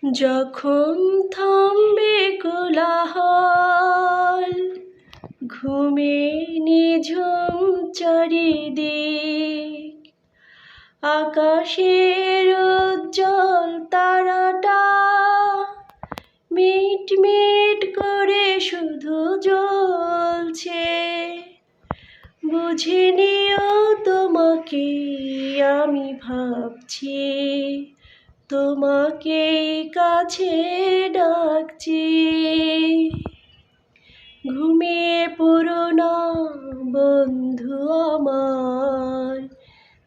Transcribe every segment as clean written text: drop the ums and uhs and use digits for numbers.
যখন থামবে কোলাহল, ঘুমে নিঝুম চারিদিক, আকাশের উজ্জ্বল তারাটা মিটমিট করে শুধু জ্বলছে। বুঝে নিও তোমাকে আমি ভাবছি, তোমাকে কাছে ডাকছি। ঘুমিয়ে পড়ো না বন্ধু আমার,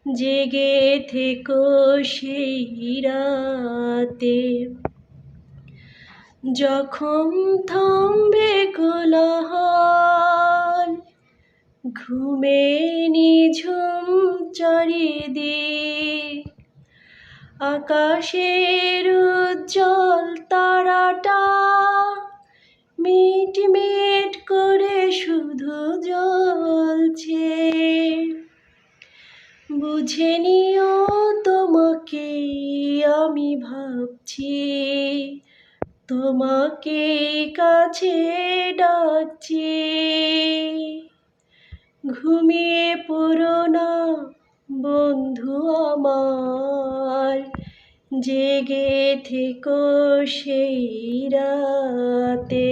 জেগে থেকো সেই রাতে। যখন থামবে কোলাহল, ঘুমে নিঝুম চারিদিক, আকাশের উজ্জ্বল তারাটা মিটমিট করে শুধু জ্বলছে। বুঝে নিও তোমাকে আমি ভাবছি, তোমাকে কাছে ডাকছি। ঘুমিয়ে পড়ো না বন্ধু আমার, জেগে থেকো সেই রাতে।